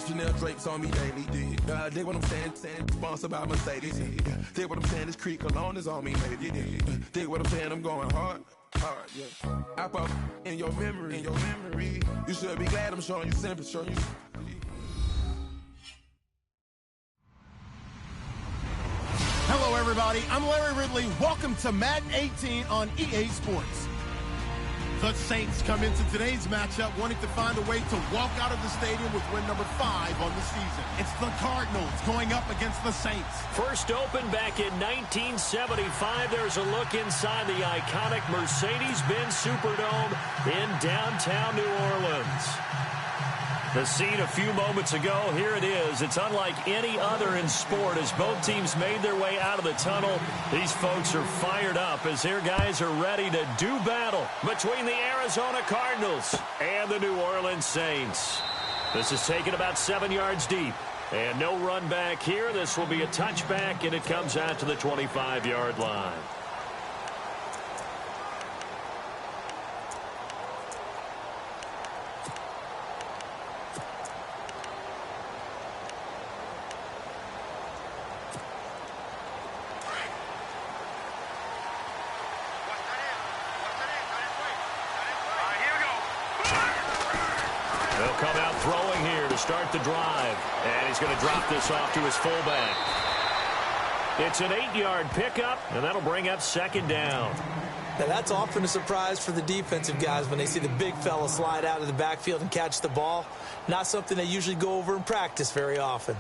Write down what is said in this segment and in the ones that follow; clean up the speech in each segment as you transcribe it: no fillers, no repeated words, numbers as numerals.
Chanel drapes on me daily. Dig what I'm saying, sponsored by Mercedes. Dig what I'm saying, this Creek Cologne is on me, maybe. Dig what I'm saying, I'm going hard, yeah. I pop in your memory, You should be glad I'm showing you sympathy, Hello, everybody. I'm Larry Ridley. Welcome to Madden 18 on EA Sports. The Saints come into today's matchup wanting to find a way to walk out of the stadium with win number 5 on the season. It's the Cardinals going up against the Saints. First opened back in 1975. There's a look inside the iconic Mercedes-Benz Superdome in downtown New Orleans. The scene a few moments ago, here it is. It's unlike any other in sport as both teams made their way out of the tunnel. These folks are fired up as their guys are ready to do battle between the Arizona Cardinals and the New Orleans Saints. This is taken about 7 yards deep. And no run back here. This will be a touchback, and it comes out to the 25-yard line. Come out throwing here to start the drive. And he's going to drop this off to his fullback. It's an 8-yard pickup, and that'll bring up second down. Now, that's often a surprise for the defensive guys when they see the big fella slide out of the backfield and catch the ball. Not something they usually go over in practice very often.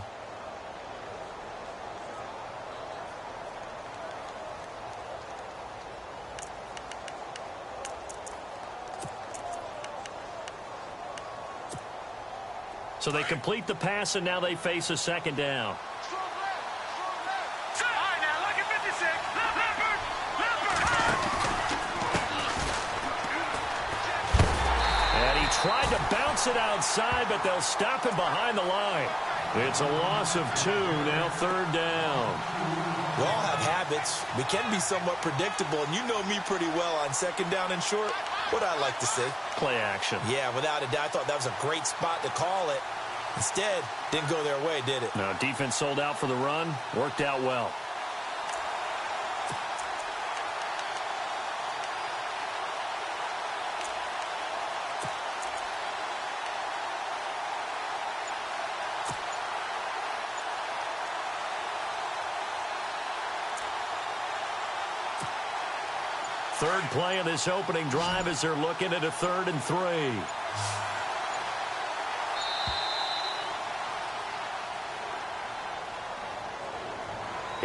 So they complete the pass, and now they face a second down. And he tried to bounce it outside, but they'll stop him behind the line. It's a loss of 2, now third down. We all have habits. We can be somewhat predictable, and you know me pretty well on second down and short. What I like to say? Play action. Yeah, without a doubt. I thought that was a great spot to call it. Instead, didn't go their way, did it? No, defense sold out for the run. Worked out well. Third play of this opening drive as they're looking at a 3rd and 3.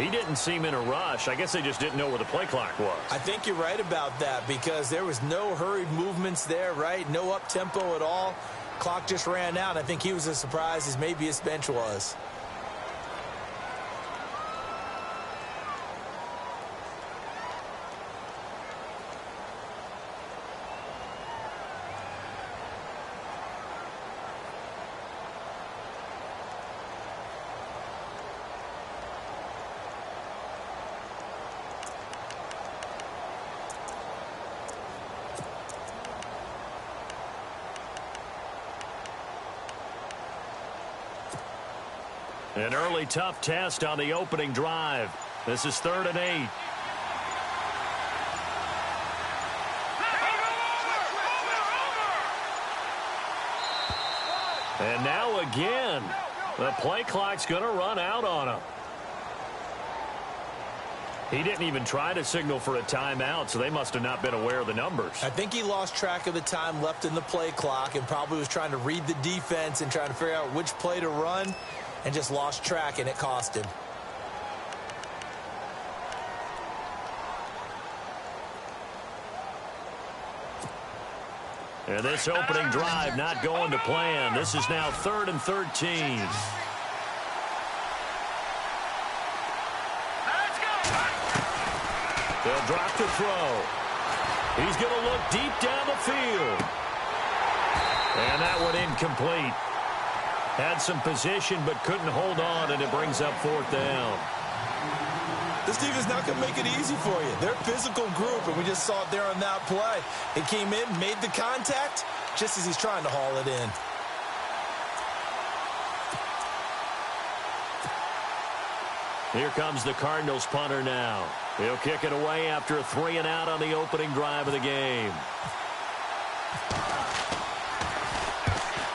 He didn't seem in a rush. I guess they just didn't know where the play clock was. I think you're right about that because there was no hurried movements there, right? No up-tempo at all. Clock just ran out. I think he was as surprised as maybe his bench was. An early tough test on the opening drive. This is 3rd and 8. And now again, the play clock's going to run out on him. He didn't even try to signal for a timeout, so they must have not been aware of the numbers. I think he lost track of the time left in the play clock and probably was trying to read the defense and trying to figure out which play to run and just lost track, and it cost him. And this opening drive not going to plan. This is now 3rd and 13. They'll drop the throw. He's going to look deep down the field. And that one incomplete. Had some position but couldn't hold on, and it brings up 4th down. This defense not going to make it easy for you. They're a physical group, and we just saw it there on that play. It came in, made the contact, just as he's trying to haul it in. Here comes the Cardinals punter now. He'll kick it away after a 3-and-out on the opening drive of the game.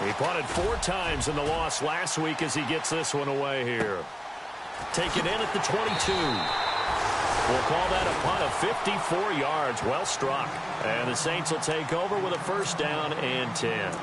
He punted 4 times in the loss last week as he gets this one away here. Taken in at the 22. We'll call that a punt of 54 yards. Well struck. And the Saints will take over with a first down and 10.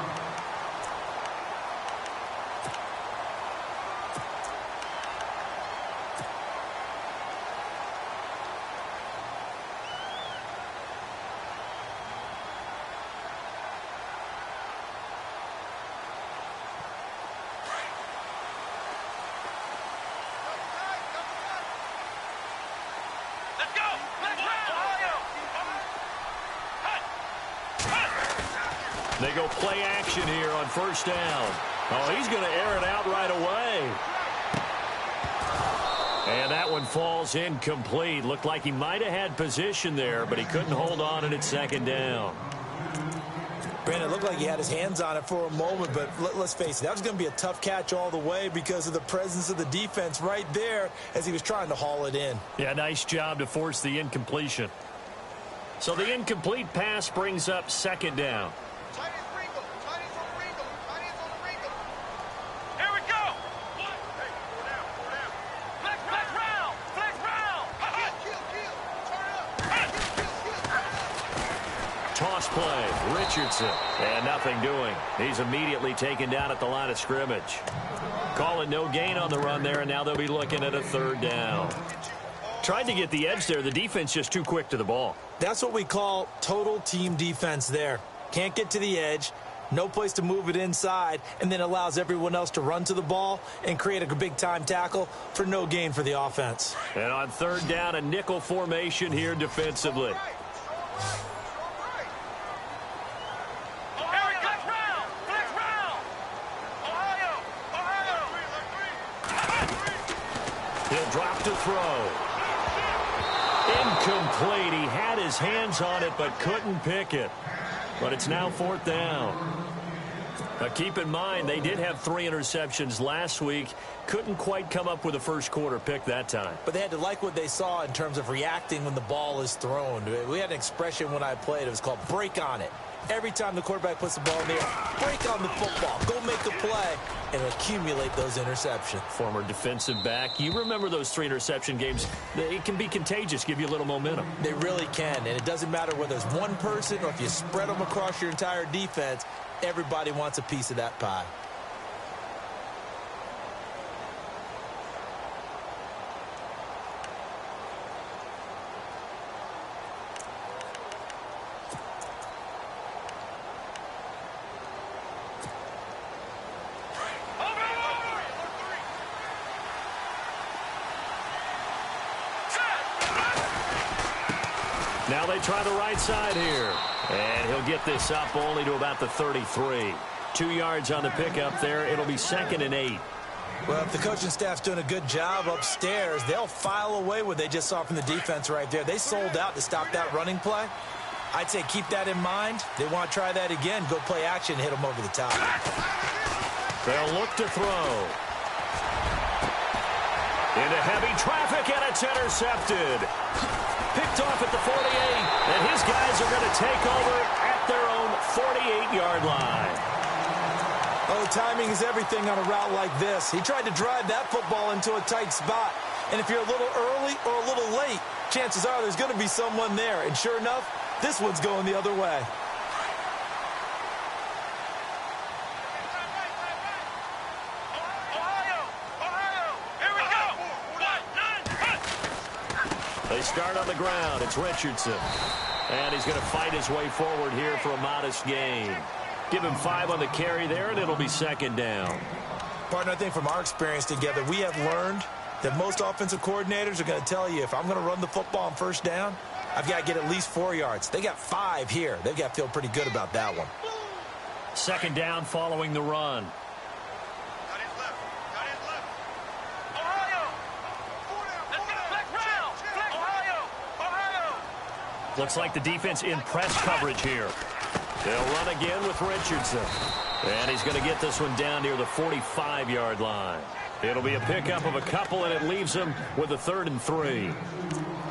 They go play action here on first down. Oh, he's going to air it out right away. And that one falls incomplete. Looked like he might have had position there, but he couldn't hold on and it's second down. Brandon, it looked like he had his hands on it for a moment, but let's face it, that was going to be a tough catch all the way because of the presence of the defense right there as he was trying to haul it in. Yeah, nice job to force the incompletion. So the incomplete pass brings up second down. Toss play, Richardson, and nothing doing. He's immediately taken down at the line of scrimmage. Calling no gain on the run there, and now they'll be looking at a third down. Tried to get the edge there. The defense just too quick to the ball. That's what we call total team defense there. Can't get to the edge, no place to move it inside, and then allows everyone else to run to the ball and create a big-time tackle for no gain for the offense. And on third down, a nickel formation here defensively. He'll drop to throw. Incomplete. He had his hands on it but couldn't pick it. But it's now fourth down. Now keep in mind, they did have 3 interceptions last week. Couldn't quite come up with a first quarter pick that time. But they had to like what they saw in terms of reacting when the ball is thrown. We had an expression when I played. It was called break on it. Every time the quarterback puts the ball in the air, break on the football. Go make a play and accumulate those interceptions. Former defensive back. You remember those 3 interception games. It can be contagious, give you a little momentum. They really can, and it doesn't matter whether it's one person or if you spread them across your entire defense. Everybody wants a piece of that pie. Now they try the right side here. And he'll get this up only to about the 33. 2 yards on the pickup there. It'll be 2nd and 8. Well, if the coaching staff's doing a good job upstairs, they'll file away what they just saw from the defense right there. They sold out to stop that running play. I'd say keep that in mind. They want to try that again. Go play action, hit them over the top. They'll look to throw. Into heavy traffic, and it's intercepted. Picked off at the 48, and his guys are going to take over at their own 48-yard line. Oh, timing is everything on a route like this. He tried to drive that football into a tight spot. And if you're a little early or a little late, chances are there's going to be someone there. And sure enough, this one's going the other way. They start on the ground. It's Richardson. And he's going to fight his way forward here for a modest gain. Give him 5 on the carry there, and it'll be 2nd down. Partner, I think from our experience together, we have learned that most offensive coordinators are going to tell you, if I'm going to run the football on first down, I've got to get at least 4 yards. They got 5 here. They've got to feel pretty good about that one. 2nd down following the run. Looks like the defense in press coverage here. They'll run again with Richardson. And he's going to get this one down near the 45-yard line. It'll be a pickup of a couple, and it leaves him with a 3rd and 3.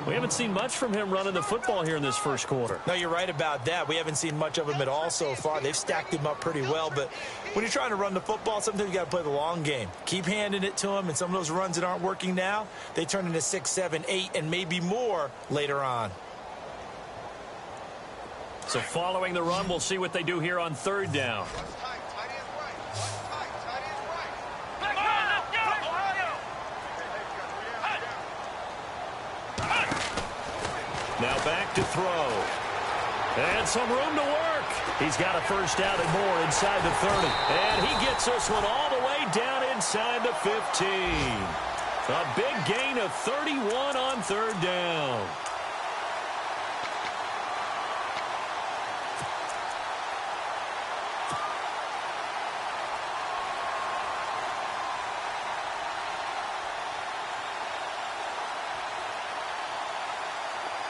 We haven't seen much from him running the football here in this first quarter. No, you're right about that. We haven't seen much of him at all so far. They've stacked him up pretty well, but when you're trying to run the football, sometimes you got to play the long game. Keep handing it to him, and some of those runs that aren't working now, they turn into 6, 7, 8, and maybe more later on. So following the run, we'll see what they do here on 3rd down. Now back to throw. And some room to work. He's got a first down and more inside the 30. And he gets this one all the way down inside the 15. A big gain of 31 on 3rd down.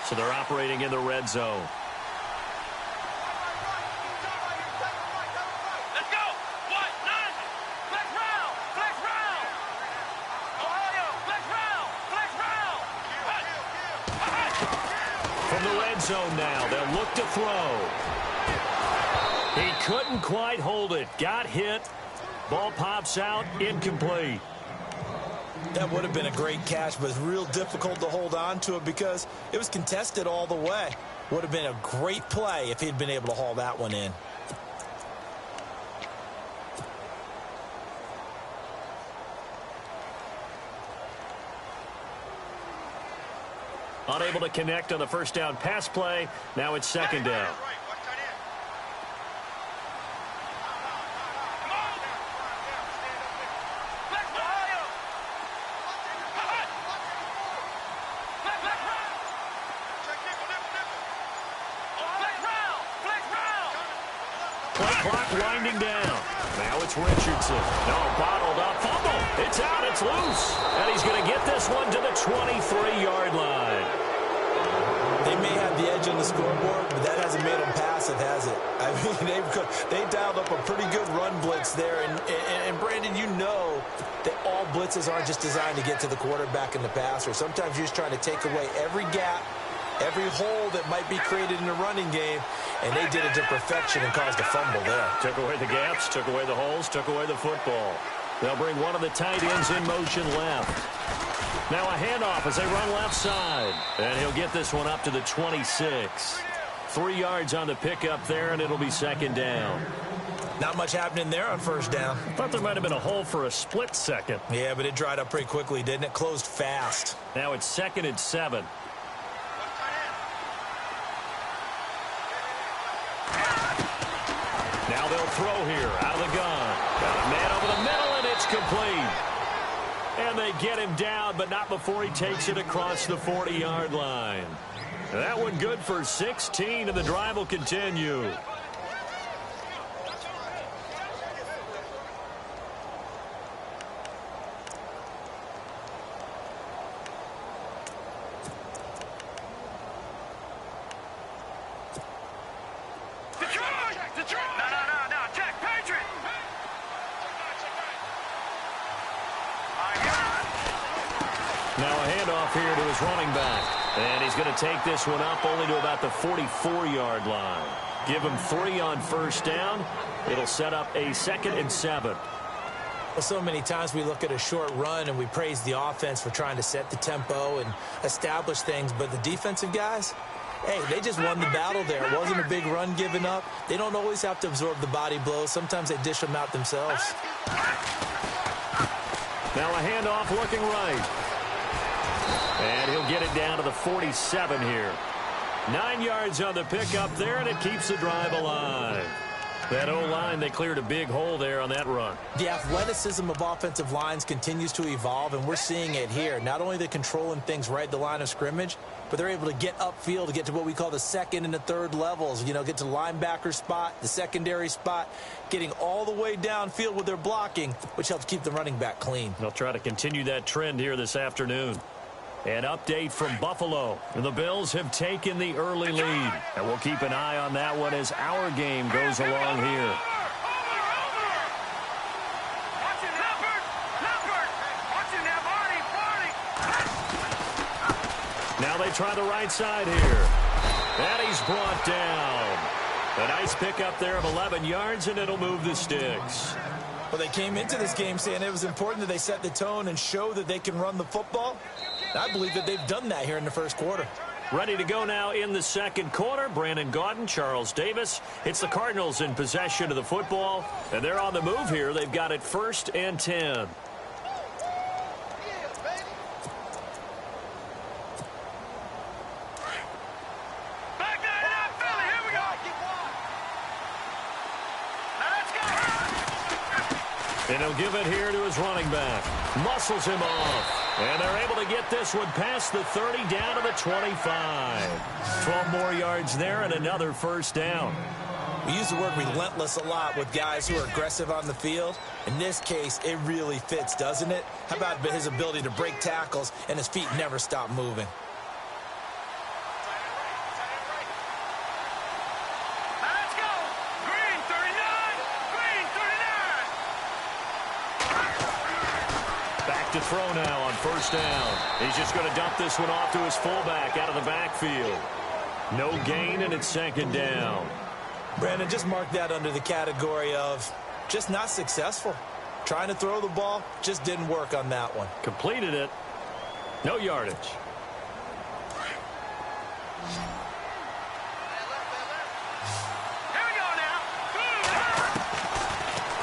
So they're operating in the red zone. Let's go! What? 9! Flex round! Flex round! Ohio! Flex round! Flex round! From the red zone now, they'll look to throw. He couldn't quite hold it. Got hit. Ball pops out. Incomplete. That would have been a great catch, but it's real difficult to hold on to it because it was contested all the way. Would have been a great play if he'd been able to haul that one in. Unable to connect on the first down pass play. Now it's 2nd down. Winding down. Now it's Richardson. No, bottled up. Fumble. It's out. It's loose. And he's going to get this one to the 23-yard line. They may have the edge on the scoreboard, but that hasn't made them passive, has it? I mean, they dialed up a pretty good run blitz there. And Brandon, you know that all blitzes aren't just designed to get to the quarterback and the passer. Sometimes you're just trying to take away every gap, every hole that might be created in the running game, and they did it to perfection and caused a fumble there. Took away the gaps, took away the holes, took away the football. They'll bring one of the tight ends in motion left. Now a handoff as they run left side. And he'll get this one up to the 26. 3 yards on the pickup there, and it'll be 2nd down. Not much happening there on 1st down. Thought there might have been a hole for a split second. Yeah, but it dried up pretty quickly, didn't it? Closed fast. Now it's 2nd and 7. Now they'll throw here out of the gun. Got a man over the middle, and it's complete. And they get him down, but not before he takes it across the 40-yard line. That one good for 16, and the drive will continue. Now a handoff here to his running back. And he's going to take this one up only to about the 44-yard line. Give him 3 on 1st down. It'll set up a 2nd and 7. Well, so many times we look at a short run and we praise the offense for trying to set the tempo and establish things. But the defensive guys, hey, they just won the battle there. It wasn't a big run given up. They don't always have to absorb the body blows. Sometimes they dish them out themselves. Now a handoff looking right. And he'll get it down to the 47 here. 9 yards on the pickup there, and it keeps the drive alive. That O-line, they cleared a big hole there on that run. The athleticism of offensive lines continues to evolve, and we're seeing it here. Not only they're controlling things right at the line of scrimmage, but they're able to get upfield to get to what we call the 2nd and the 3rd levels. You know, get to the linebacker spot, the secondary spot, getting all the way downfield with their blocking, which helps keep the running back clean. They'll try to continue that trend here this afternoon. An update from Buffalo. The Bills have taken the early lead. And we'll keep an eye on that one as our game goes along here. Now they try the right side here. And he's brought down. A nice pickup there of 11 yards, and it'll move the sticks. Well, they came into this game saying it was important that they set the tone and show that they can run the football. I believe that they've done that here in the first quarter. Ready to go now in the second quarter. Brandon Gaudin, Charles Davis. It's the Cardinals in possession of the football, and they're on the move here. They've got it 1st and 10. And he'll give it here to his running back. Muscles him off. And they're able to get this one past the 30 down to the 25. 12 more yards there and another first down. We use the word relentless a lot with guys who are aggressive on the field. In this case, it really fits, doesn't it? How about his ability to break tackles and his feet never stop moving? To throw now on first down. He's just going to dump this one off to his fullback out of the backfield. No gain, and it's 2nd down. Brandon, just mark that under the category of just not successful. Trying to throw the ball, just didn't work on that one. Completed it. No yardage. Here we go now.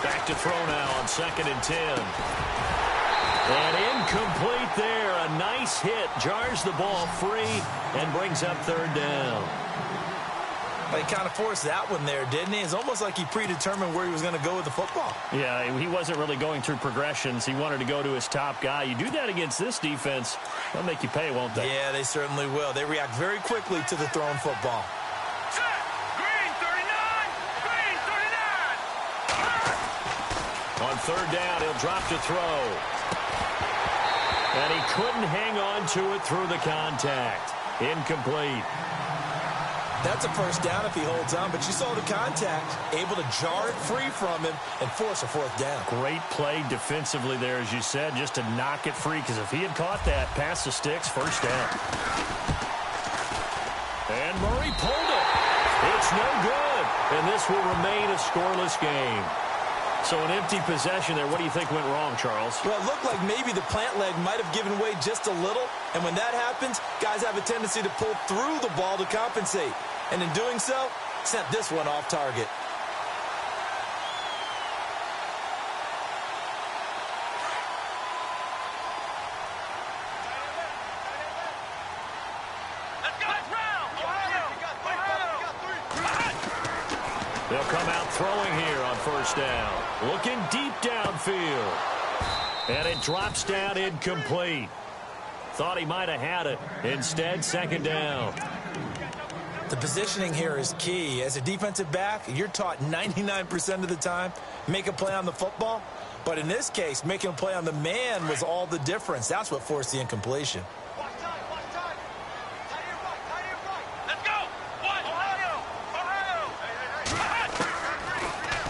Back to throw now on 2nd and 10. And incomplete there. A nice hit. Jars the ball free and brings up 3rd down. He kind of forced that one there, didn't he? It's almost like he predetermined where he was going to go with the football. Yeah, he wasn't really going through progressions. He wanted to go to his top guy. You do that against this defense, they'll make you pay, won't they? Yeah, they certainly will. They react very quickly to the thrown football. Green 39. Green 39. On 3rd down, he'll drop to throw. And he couldn't hang on to it through the contact. Incomplete. That's a first down if he holds on, but you saw the contact, able to jar it free from him and force a 4th down. Great play defensively there, as you said, just to knock it free, because if he had caught that, past the sticks, 1st down. And Murray pulled it. It's no good, and this will remain a scoreless game. So an empty possession there. What do you think went wrong, Charles? Well, it looked like maybe the plant leg might have given way just a little. And when that happens, guys have a tendency to pull through the ball to compensate. And in doing so, sent this one off target. They'll come out throwing here on 1st down. Looking deep downfield. And it drops down incomplete. Thought he might have had it. Instead, 2nd down. The positioning here is key. As a defensive back, you're taught 99% of the time, make a play on the football. But in this case, making a play on the man was all the difference. That's what forced the incompletion.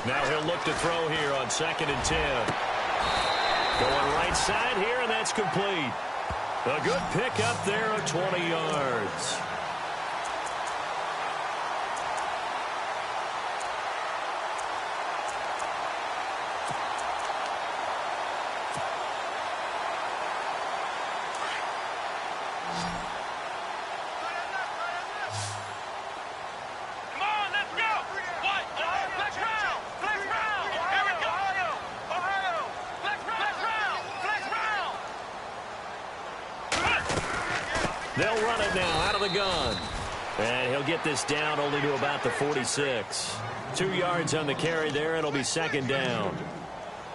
Now he'll look to throw here on 2nd and 10. Going right side here, and that's complete. A good pickup there of 20 yards. They'll run it now out of the gun. And he'll get this down only to about the 46. 2 yards on the carry there. It'll be 2nd down.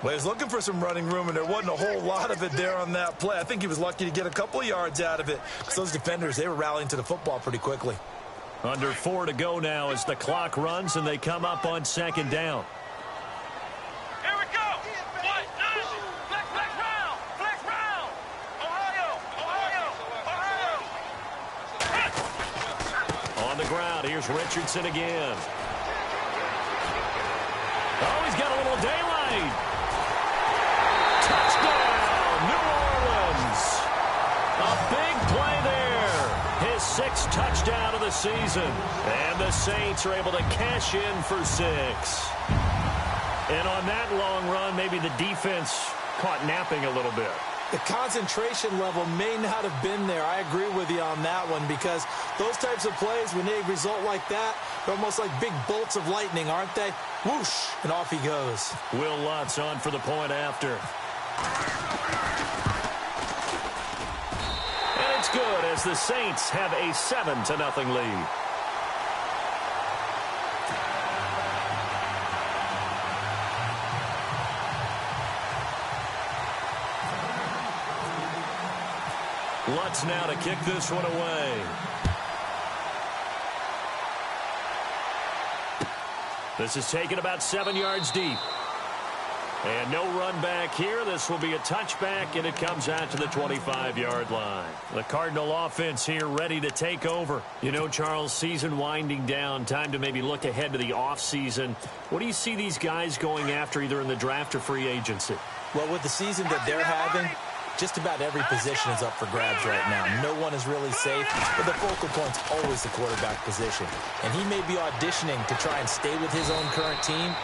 Well, he was looking for some running room, and there wasn't a whole lot of it there on that play. I think he was lucky to get a couple of yards out of it. So those defenders, they were rallying to the football pretty quickly. Under 4 to go now as the clock runs, and they come up on 2nd down. Here's Richardson again. Oh, he's got a little daylight. Touchdown, New Orleans. A big play there. season. And the Saints are able to cash in for 6. And on that long run, maybe the defense caught napping a little bit. The concentration level may not have been there. I agree with you on that one, because those types of plays, when they result like that, they're almost like big bolts of lightning, aren't they? Whoosh, and off he goes. Will Lutz on for the point after. And it's good as the Saints have a 7-0 lead. Lutz now to kick this one away. This is taken about 7 yards deep. And no run back here. This will be a touchback, and it comes out to the 25-yard line. The Cardinal offense here ready to take over. You know, Charles, season winding down. Time to maybe look ahead to the offseason. What do you see these guys going after either in the draft or free agency? Well, with the season that they're having, just about every position is up for grabs right now. No one is really safe, but the focal point's always the quarterback position. And he may be auditioning to try and stay with his own current team.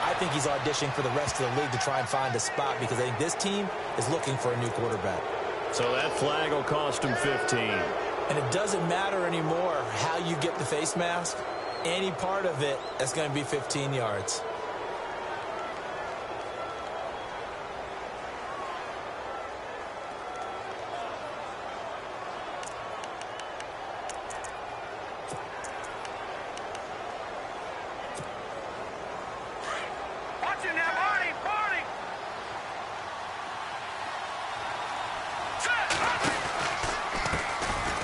I think he's auditioning for the rest of the league to try and find a spot, because I think this team is looking for a new quarterback. So that flag will cost him 15. And it doesn't matter anymore how you get the face mask. Any part of it, that's going to be 15 yards.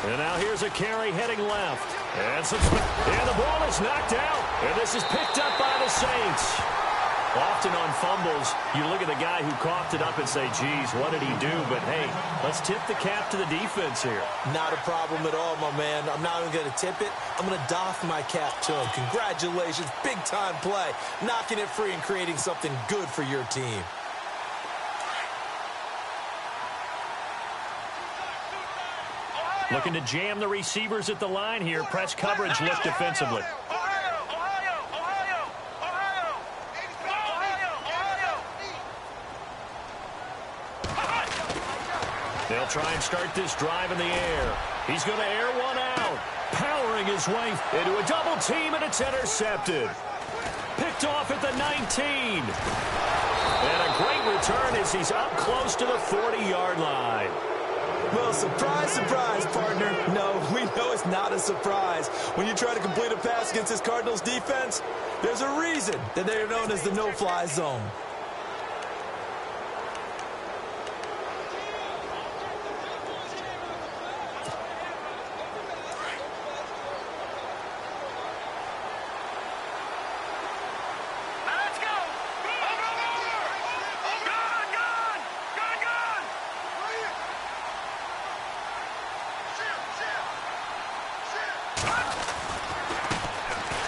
And now here's a carry heading left. And the ball is knocked out. And this is picked up by the Saints. Often on fumbles, you look at the guy who coughed it up and say, geez, what did he do? But, hey, let's tip the cap to the defense here. Not a problem at all, my man. I'm not even going to tip it. I'm going to doff my cap to him. Congratulations. Big-time play. Knocking it free and creating something good for your team. Looking to jam the receivers at the line here. Press coverage look defensively. They'll try and start this drive in the air. He's going to air one out. Powering his way into a double team, and it's intercepted. Picked off at the 19. And a great return as he's up close to the 40-yard line. Well, surprise, surprise, partner. No, we know it's not a surprise. When you try to complete a pass against this Cardinals defense, there's a reason that they are known as the no-fly zone.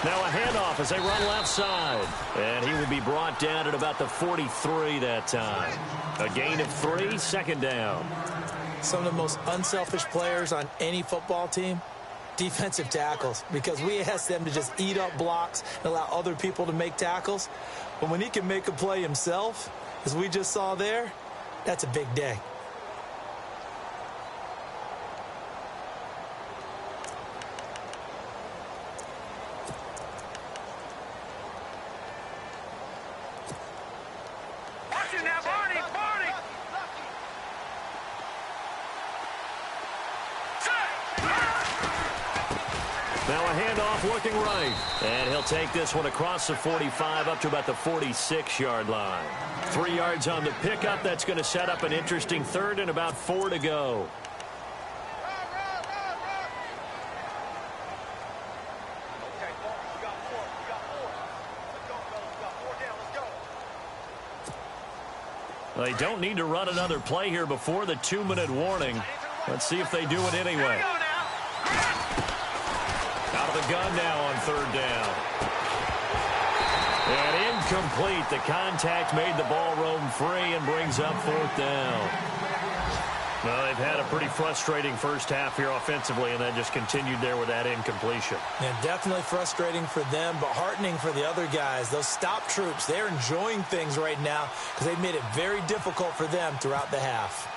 Now a handoff as they run left side. And he will be brought down at about the 43 that time. A gain of 3, second down. Some of the most unselfish players on any football team, defensive tackles, because we ask them to just eat up blocks and allow other people to make tackles. But when he can make a play himself, as we just saw there, that's a big day. Now a handoff looking right. And he'll take this one across the 45 up to about the 46-yard line. 3 yards on the pickup. That's going to set up an interesting third and about 4 to go. They don't need to run another play here before the 2-minute warning. Let's see if they do it anyway. Out of the gun now on third down. And incomplete. The contact made the ball roam free and brings up fourth down. Well, they've had a pretty frustrating first half here offensively, and then just continued there with that incompletion. Yeah, definitely frustrating for them, but heartening for the other guys. Those stop troops, they're enjoying things right now because they've made it very difficult for them throughout the half.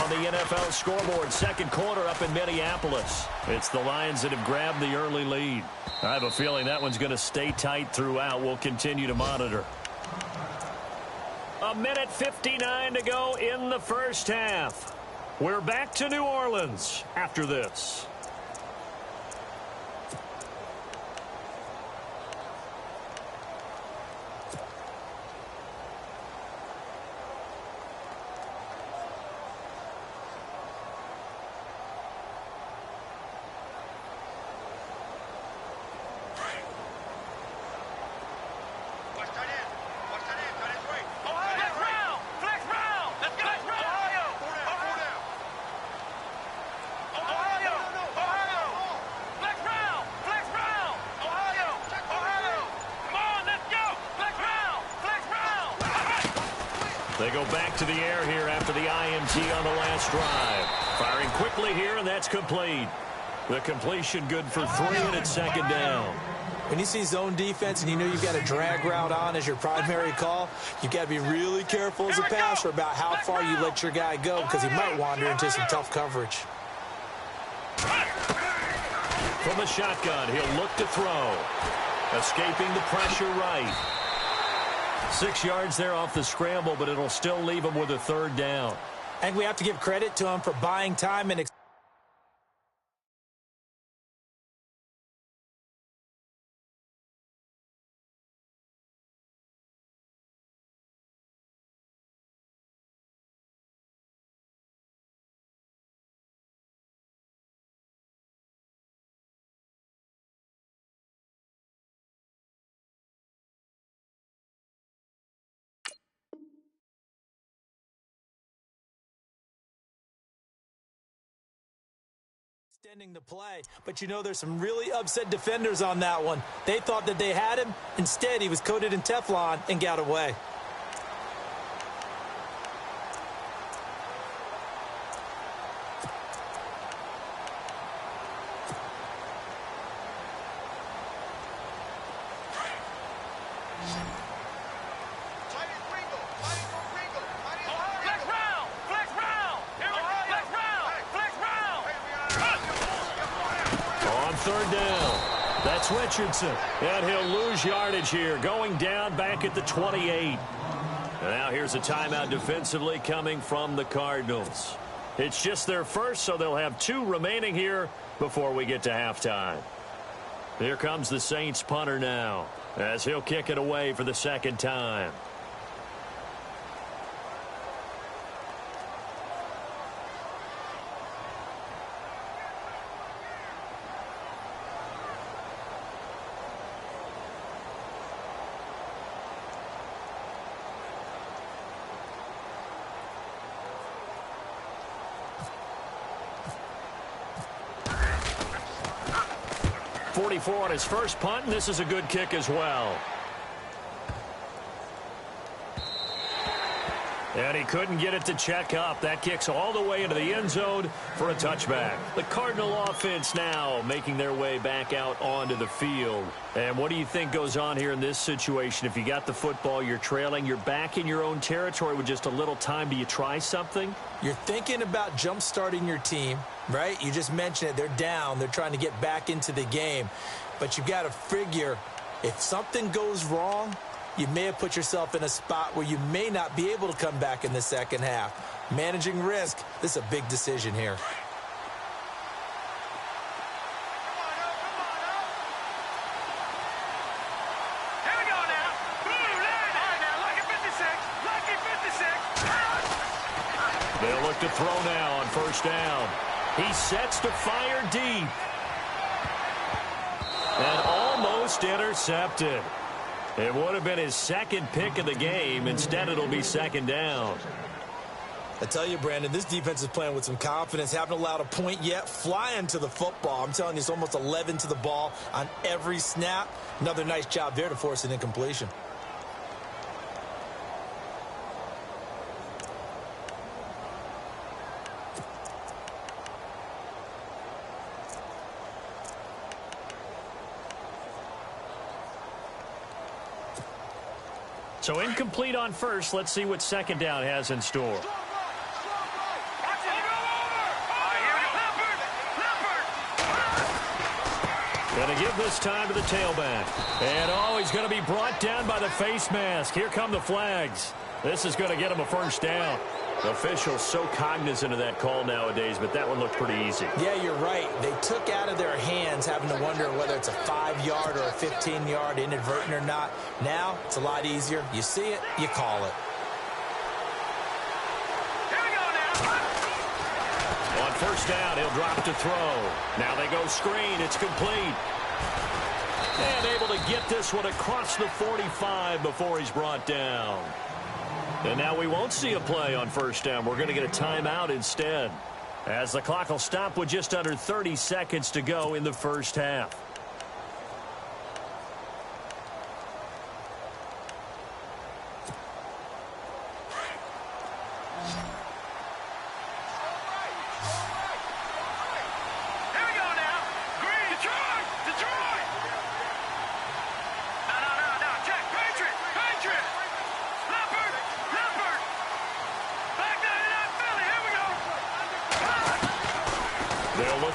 On the NFL scoreboard, second quarter up in Minneapolis. It's the Lions that have grabbed the early lead. I have a feeling that one's going to stay tight throughout. We'll continue to monitor. 1:59 to go in the first half. We're back to New Orleans after this. They go back to the air here after the INT on the last drive. Firing quickly here, and that's complete. The completion good for 3, and it's second down. When you see zone defense and you know you've got a drag route on as your primary call, you've got to be really careful as a passer about how far you let your guy go because he might wander into some tough coverage. From the shotgun, he'll look to throw. Escaping the pressure right. 6 yards there off the scramble, but it'll still leave him with a third down. And we have to give credit to him for buying time and extending the play, but you know there's some really upset defenders on that one. They thought that they had him. Instead, he was coated in Teflon and got away. Third down. That's Richardson. And he'll lose yardage here. Going down back at the 28. And now here's a timeout defensively coming from the Cardinals. It's just their first, so they'll have 2 remaining here before we get to halftime. Here comes the Saints punter now as he'll kick it away for the second time. On his first punt, and this is a good kick as well. And he couldn't get it to check up. That kicks all the way into the end zone for a touchback. The Cardinal offense now making their way back out onto the field. And what do you think goes on here in this situation? If you got the football, you're trailing, you're back in your own territory with just a little time. Do you try something? You're thinking about jump-starting your team, right? You just mentioned it. They're down. They're trying to get back into the game. But you've got to figure if something goes wrong, you may have put yourself in a spot where you may not be able to come back in the second half. Managing risk, this is a big decision here. Here we go now. Blue line. All right, now, lucky 56. They'll look to throw now on first down. He sets to fire deep. And almost intercepted. It would have been his second pick of the game. Instead, it'll be second down. I tell you, Brandon, this defense is playing with some confidence. Haven't allowed a point yet. Flying to the football. I'm telling you, it's almost 11 to the ball on every snap. Another nice job there to force an incompletion. So incomplete on first. Let's see what second down has in store. Going to give this time to the tailback. And, he's going to be brought down by the face mask. Here come the flags. This is going to get him a first down. The officials so cognizant of that call nowadays, but that one looked pretty easy. Yeah, you're right. They took out of their hands having to wonder whether it's a 5-yard or a 15-yard inadvertent or not. Now, it's a lot easier. You see it, you call it. On first down, he'll drop to throw. Now they go screen. It's complete. And able to get this one across the 45 before he's brought down. And now we won't see a play on first down. We're going to get a timeout instead, as the clock will stop with just under 30 seconds to go in the first half.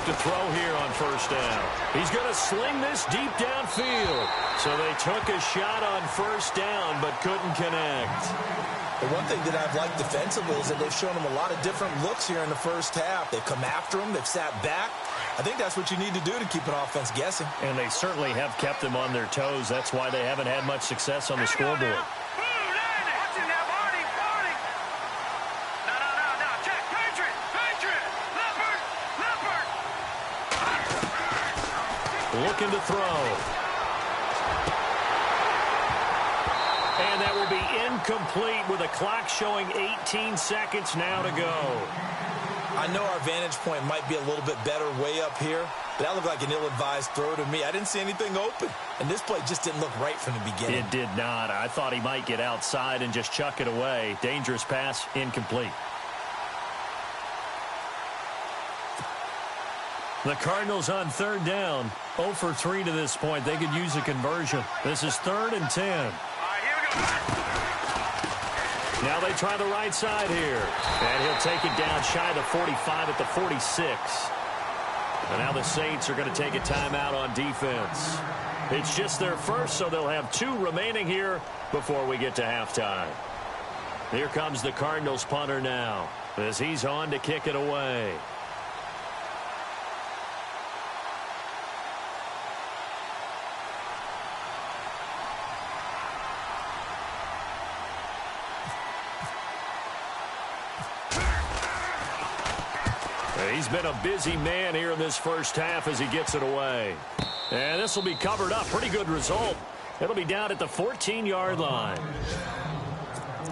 To throw here on first down. He's going to sling this deep downfield. So they took a shot on first down but couldn't connect. The one thing that I've liked defensively is that they've shown him a lot of different looks here in the first half. They've come after him. They've sat back. I think that's what you need to do to keep an offense guessing. And they certainly have kept them on their toes. That's why they haven't had much success on the scoreboard. Looking to throw. And that will be incomplete with a clock showing 18 seconds now to go. I know our vantage point might be a little bit better way up here, but that looked like an ill-advised throw to me. I didn't see anything open, and this play just didn't look right from the beginning. It did not. I thought he might get outside and just chuck it away. Dangerous pass, incomplete. The Cardinals on third down, 0 for 3 to this point. They could use a conversion. This is 3rd and 10. Now they try the right side here. And he'll take it down shy of the 45 at the 46. And now the Saints are going to take a timeout on defense. It's just their first, so they'll have 2 remaining here before we get to halftime. Here comes the Cardinals punter now, as he's on to kick it away. He's been a busy man here in this first half as he gets it away. And this will be covered up. Pretty good result. It'll be down at the 14-yard line.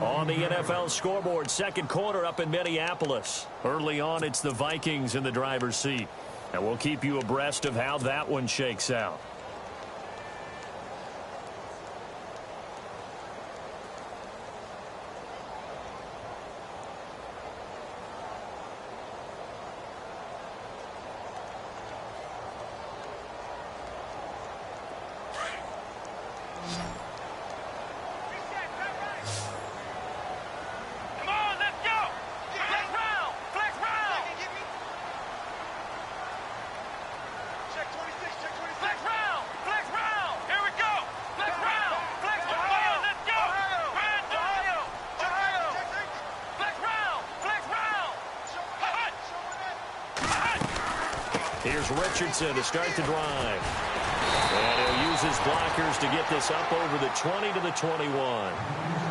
On the NFL scoreboard, second quarter up in Minneapolis. Early on, it's the Vikings in the driver's seat. And we'll keep you abreast of how that one shakes out. Here's Richardson to start the drive. And he'll use his blockers to get this up over the 20 to the 21.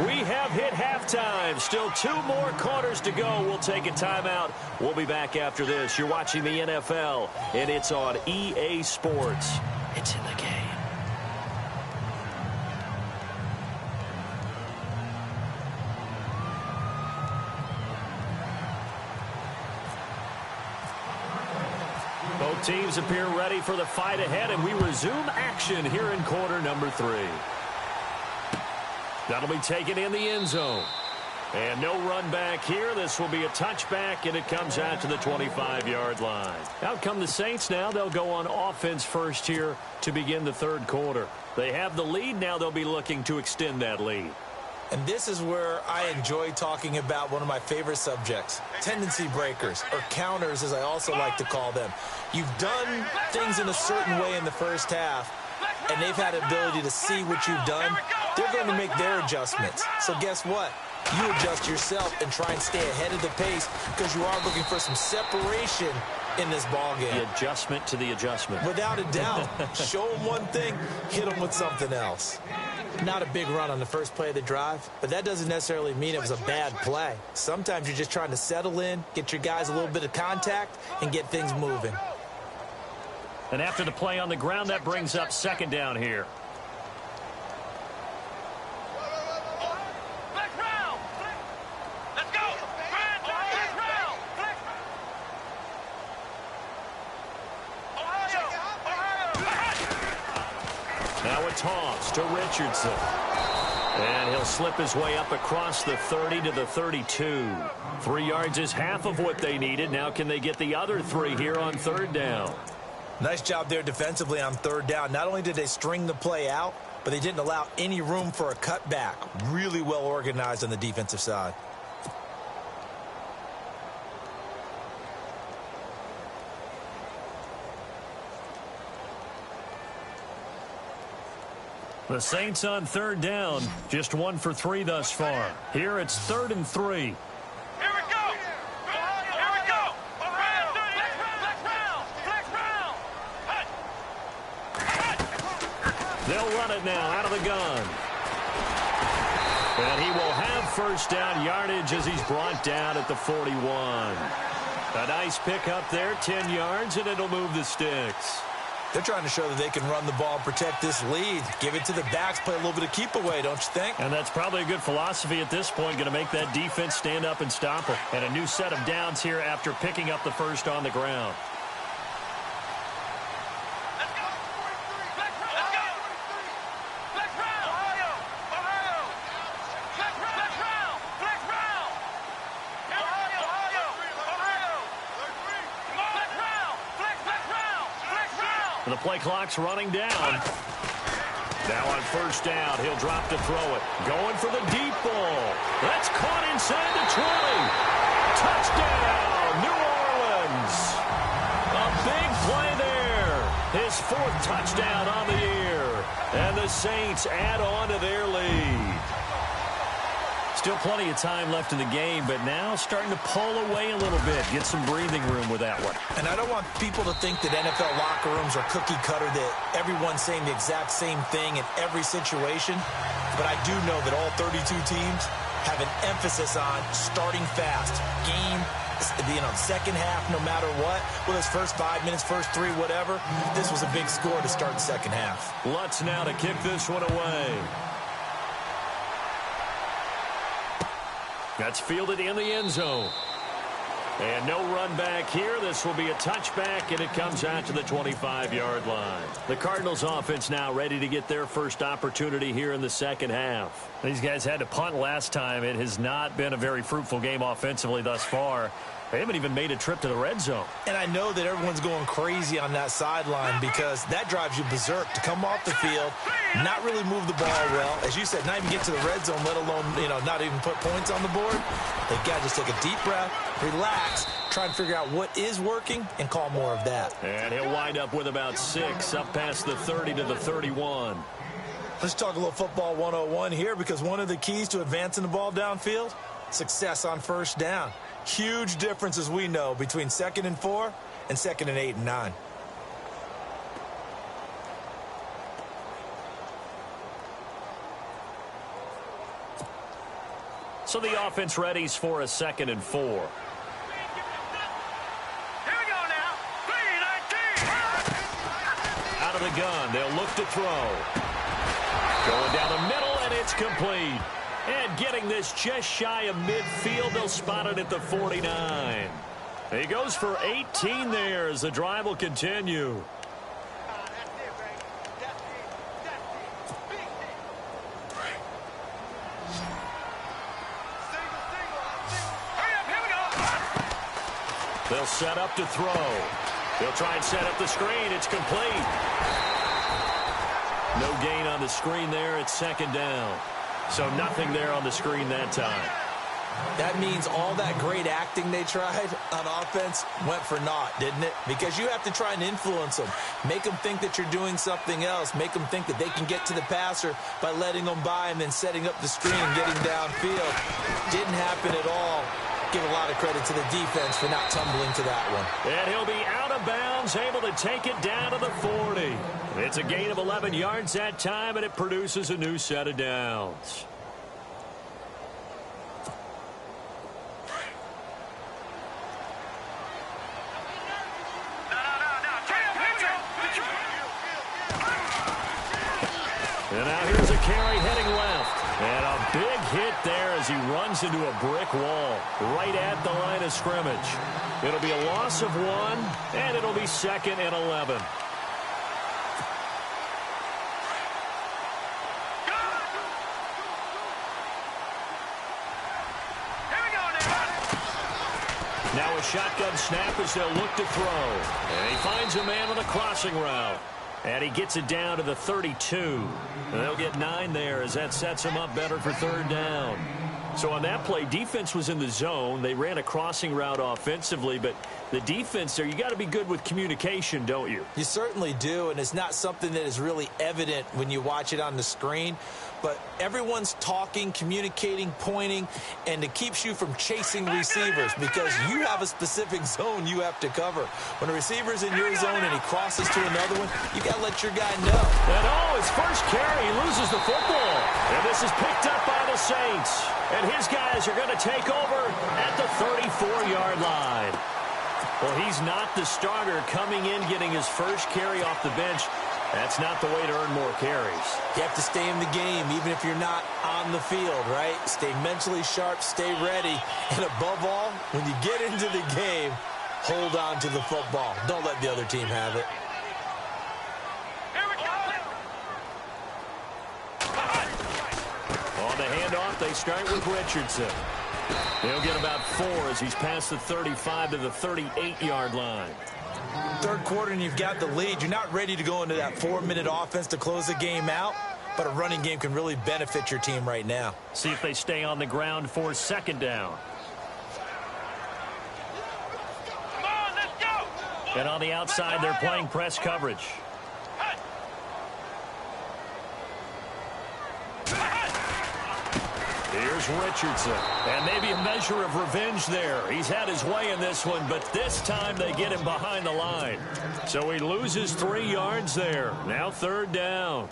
We have hit halftime. Still 2 more quarters to go. We'll take a timeout. We'll be back after this. You're watching the NFL, and it's on EA Sports. It's in the game. Both teams appear ready for the fight ahead, and we resume action here in quarter number 3. That'll be taken in the end zone. And no run back here. This will be a touchback, and it comes out to the 25-yard line. Out come the Saints now. They'll go on offense first here to begin the third quarter. They have the lead. Now they'll be looking to extend that lead. And this is where I enjoy talking about one of my favorite subjects, tendency breakers, or counters as I also like to call them. You've done things in a certain way in the first half, and they've had the ability to see what you've done. They're going to make their adjustments. So guess what? You adjust yourself and try and stay ahead of the pace because you are looking for some separation in this ball game. The adjustment to the adjustment. Without a doubt. Show them one thing, hit them with something else. Not a big run on the first play of the drive, but that doesn't necessarily mean it was a bad play. Sometimes you're just trying to settle in, get your guys a little bit of contact, and get things moving. And after the play on the ground, that brings up second down here. Now a toss to Richardson. And he'll slip his way up across the 30 to the 32. 3 yards is half of what they needed. Now can they get the other 3 here on third down? Nice job there defensively on third down. Not only did they string the play out, but they didn't allow any room for a cutback. Really well organized on the defensive side. The Saints on third down, just 1 for 3 thus far. Here it's 3rd and 3. Here we go. Here we go. Flex round. They'll run it now out of the gun. And he will have first down yardage as he's brought down at the 41. A nice pickup there, 10 yards, and it'll move the sticks. They're trying to show that they can run the ball and protect this lead. Give it to the backs, play a little bit of keep away, don't you think? And that's probably a good philosophy at this point, going to make that defense stand up and stop them. And a new set of downs here after picking up the first on the ground. Let's go. Flex round. Flex round. Ohio. Flex round. Flex round. Ohio. Flex round. Flex round. The play clock's running down. Now on first down, he'll drop to throw it. Going for the deep ball. That's caught inside the 20. Touchdown, New Orleans. A big play there. His 4th touchdown on the year. And the Saints add on to their lead. Still plenty of time left in the game, but now starting to pull away a little bit. Get some breathing room with that one. And I don't want people to think that NFL locker rooms are cookie cutter, that everyone's saying the exact same thing in every situation. But I do know that all 32 teams have an emphasis on starting fast. Game, second half, no matter what. Whether it's first 5 minutes, first 3, whatever. This was a big score to start the second half. Lutz now to kick this one away. That's fielded in the end zone. And no run back here. This will be a touchback, and it comes out to the 25-yard line. The Cardinals offense now ready to get their first opportunity here in the second half. These guys had to punt last time. It has not been a very fruitful game offensively thus far. They haven't even made a trip to the red zone. And I know that everyone's going crazy on that sideline because that drives you berserk to come off the field, not really move the ball well. As you said, not even get to the red zone, let alone, not even put points on the board. They've got to just take a deep breath, relax, try and figure out what is working, and call more of that. And he'll wind up with about 6 up past the 30 to the 31. Let's talk a little football 101 here because one of the keys to advancing the ball downfield, success on first down. Huge difference, as we know, between 2nd and 4 and 2nd and 8 and 9. So the offense readies for a 2nd and 4. Here we go now. 3-19. Out of the gun, they'll look to throw. Going down the middle, and it's complete. And getting this just shy of midfield, they'll spot it at the 49. He goes for 18 there as the drive will continue. They'll set up to throw. They'll try and set up the screen. It's complete. No gain on the screen there. It's 2nd down. So nothing there on the screen that time. That means all that great acting they tried on offense went for naught, didn't it? Because you have to try and influence them. Make them think that you're doing something else. Make them think that they can get to the passer by letting them by and then setting up the screen and getting downfield. Didn't happen at all. Give a lot of credit to the defense for not tumbling to that one. And he'll be out of bounds, able to take it down to the 40. It's a gain of 11 yards that time, and it produces a new set of downs. And now here's a carry heading left. And a big hit there as he runs into a brick wall right at the line of scrimmage. It'll be a loss of 1, and it'll be 2nd and 11. Now a shotgun snap as they'll look to throw. And he finds a man on the crossing route. And he gets it down to the 32. And they'll get 9 there as that sets him up better for 3rd down. So on that play, defense was in the zone. They ran a crossing route offensively, but the defense there, you got to be good with communication, don't you? You certainly do, and it's not something that is really evident when you watch it on the screen. But everyone's talking, communicating, pointing, and it keeps you from chasing receivers because you have a specific zone you have to cover. When a receiver's in your zone and he crosses to another one, you got to let your guy know. And his first carry, he loses the football. And this is picked up by the Saints. And his guys are going to take over at the 34-yard line. Well, he's not the starter coming in, getting his first carry off the bench. That's not the way to earn more carries. You have to stay in the game, even if you're not on the field, right? Stay mentally sharp, stay ready. And above all, when you get into the game, hold on to the football. Don't let the other team have it. On the handoff, they start with Richardson. He'll get about 4 as he's past the 35 to the 38-yard line. Third quarter and you've got the lead. You're not ready to go into that 4-minute offense to close the game out, but a running game can really benefit your team right now. See if they stay on the ground for 2nd down. Come on, let's go. And on the outside, they're playing press coverage. Here's Richardson. And maybe a measure of revenge there. He's had his way in this one, but this time they get him behind the line. So he loses 3 yards there. Now 3rd down.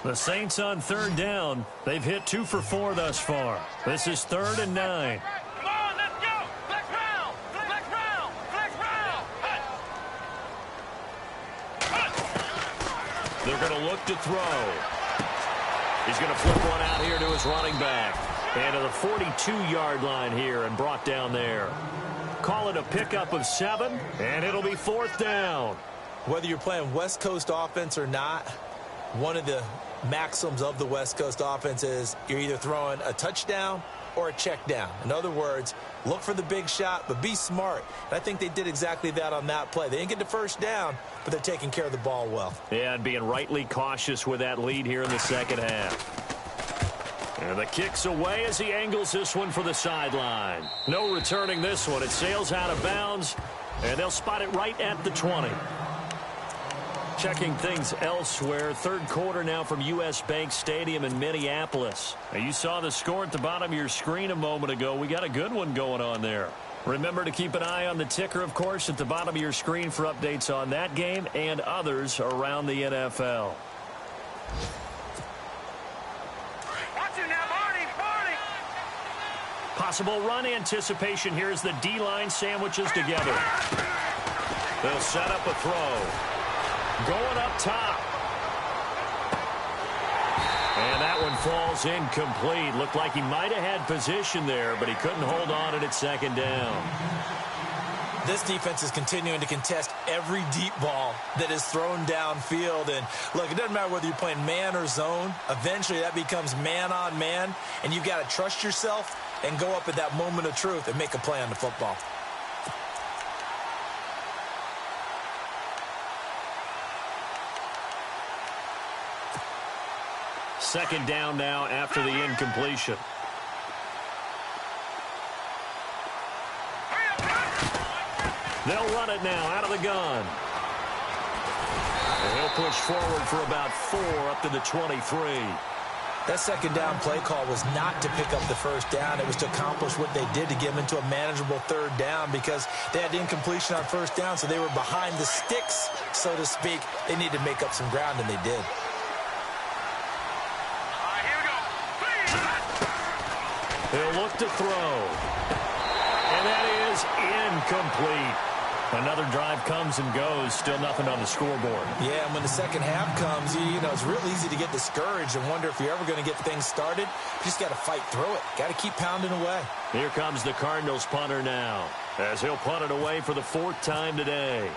The Saints on 3rd down. They've hit 2 for 4 thus far. This is 3rd and 9. Come on, let's go. Flex round. Flex round. Flex round. They're going to look to throw. He's going to flip one out here to his running back. And to the 42-yard line here and brought down there. Call it a pickup of 7, and it'll be 4th down. Whether you're playing West Coast offense or not, one of the maxims of the West Coast offense is you're either throwing a touchdown or a check down. In other words, look for the big shot, but be smart. And I think they did exactly that on that play. They didn't get the first down, but they're taking care of the ball well. Yeah, and being rightly cautious with that lead here in the 2nd half. And the kick's away as he angles this one for the sideline. No returning this one. It sails out of bounds, and they'll spot it right at the 20. Checking things elsewhere. 3rd quarter now from U.S. Bank Stadium in Minneapolis. Now, you saw the score at the bottom of your screen a moment ago. We got a good one going on there. Remember to keep an eye on the ticker, of course, at the bottom of your screen for updates on that game and others around the NFL. Watch it now, Barney. Possible run anticipation here as the D-line sandwiches together. They'll set up a throw. Going up top. And that one falls incomplete. Looked like he might have had position there, but he couldn't hold on at 2nd down. This defense is continuing to contest every deep ball that is thrown downfield. And look, it doesn't matter whether you're playing man or zone. Eventually that becomes man on man, and you've got to trust yourself and go up at that moment of truth and make a play on the football. Second down now after the incompletion. They'll run it now out of the gun. And he'll push forward for about 4 up to the 23. That second down play call was not to pick up the first down. It was to accomplish what they did to get them into a manageable third down because they had incompletion on first down, so they were behind the sticks, so to speak. They needed to make up some ground, and they did. He'll look to throw. And that is incomplete. Another drive comes and goes. Still nothing on the scoreboard. Yeah, and when the second half comes, you know, it's real easy to get discouraged and wonder if you're ever going to get things started. You just got to fight through it. Got to keep pounding away. Here comes the Cardinals punter now, as he'll punt it away for the 4th time today.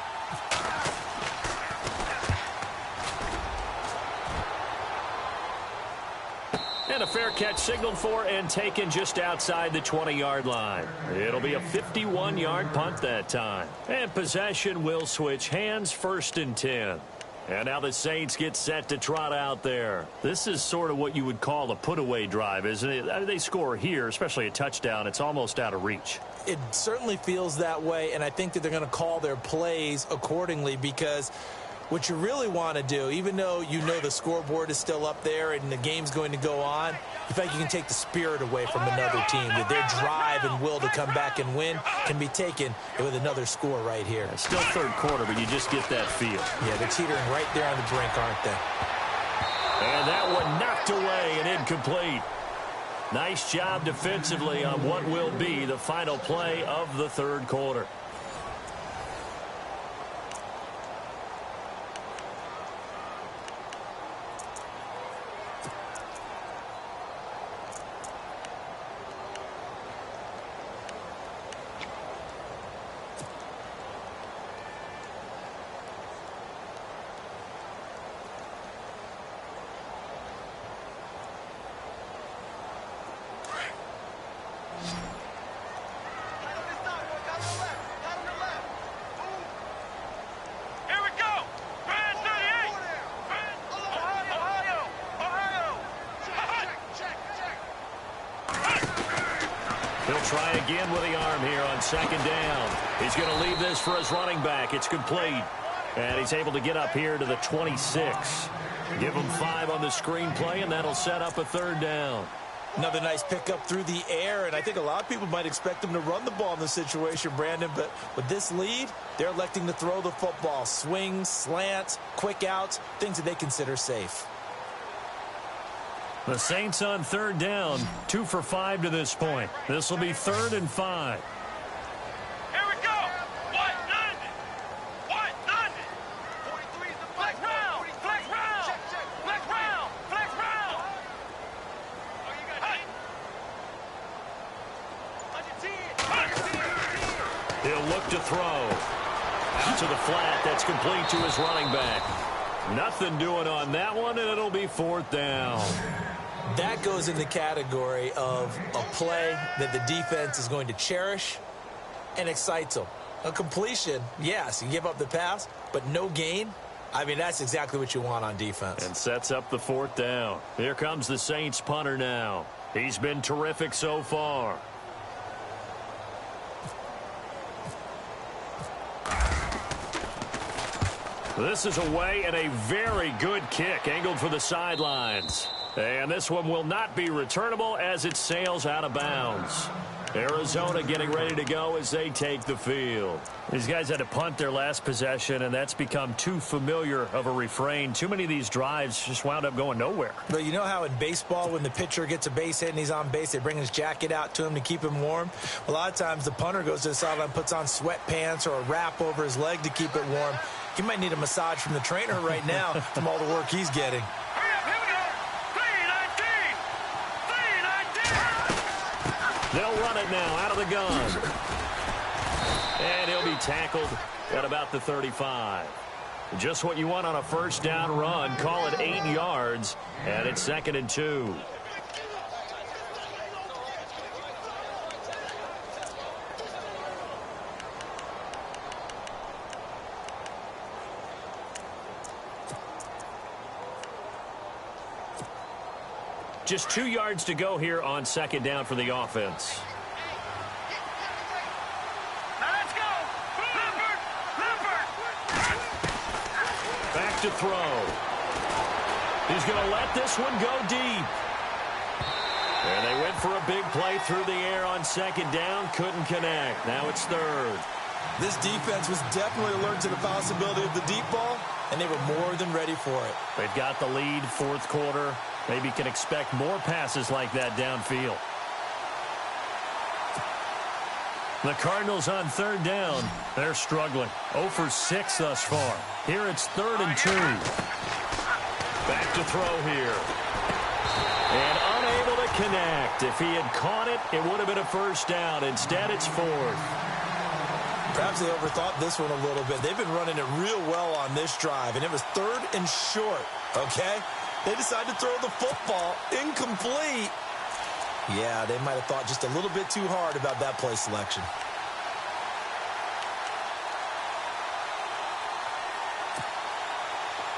And a fair catch signaled for and taken just outside the 20-yard line. It'll be a 51-yard punt that time. And possession will switch hands, 1st and 10. And now the Saints get set to trot out there. This is sort of what you would call a put-away drive, isn't it? I mean, they score here, especially a touchdown. It's almost out of reach. It certainly feels that way, and I think that they're going to call their plays accordingly because what you really want to do, even though you know the scoreboard is still up there and the game's going to go on, you think you can take the spirit away from another team. That their drive and will to come back and win can be taken with another score right here. It's still 3rd quarter, but you just get that feel. Yeah, they're teetering right there on the brink, aren't they? And that one knocked away and incomplete. Nice job defensively on what will be the final play of the 3rd quarter. He'll try again with the arm here on 2nd down. He's going to leave this for his running back. It's complete. And he's able to get up here to the 26. Give him 5 on the screenplay, and that'll set up a 3rd down. Another nice pickup through the air, and I think a lot of people might expect him to run the ball in this situation, Brandon, but with this lead, they're electing to throw the football. Swings, slants, quick outs, things that they consider safe. The Saints on 3rd down, 2 for 5 to this point. This will be 3rd and 5. Here we go. What? Nothing. What? Nothing. 43 is the flex round. Flex round. Flex round. Flex round. Oh, you got it. 110. He'll look to throw. Out to the flat. That's complete to his running back. Nothing doing on that one, and it'll be 4th down. That goes in the category of a play that the defense is going to cherish and excites them. A completion, yes, you give up the pass, but no gain. I mean, that's exactly what you want on defense. And sets up the 4th down. Here comes the Saints punter now. He's been terrific so far. This is away and a very good kick angled for the sidelines. And this one will not be returnable as it sails out of bounds. Arizona getting ready to go as they take the field. These guys had to punt their last possession, and that's become too familiar of a refrain. Too many of these drives just wound up going nowhere. But you know how in baseball, when the pitcher gets a base hit and he's on base, they bring his jacket out to him to keep him warm? A lot of times the punter goes to the sideline, puts on sweatpants or a wrap over his leg to keep it warm. He might need a massage from the trainer right now from all the work he's getting. They'll run it now out of the gun. And he'll be tackled at about the 35. Just what you want on a first down run. Call it 8 yards, and it's 2nd and 2. Just 2 yards to go here on 2nd down for the offense. Back to throw. He's going to let this one go deep. And they went for a big play through the air on 2nd down. Couldn't connect. Now it's 3rd. This defense was definitely alert to the possibility of the deep ball, and they were more than ready for it. They've got the lead, 4th quarter. Maybe can expect more passes like that downfield. The Cardinals on 3rd down. They're struggling. 0 for 6 thus far. Here it's 3rd and 2. Back to throw here. And unable to connect. If he had caught it, it would have been a first down. Instead, it's 4th. Perhaps they overthought this one a little bit. They've been running it real well on this drive, and it was 3rd and short, okay? They decided to throw the football incomplete. Yeah, they might have thought just a little bit too hard about that play selection.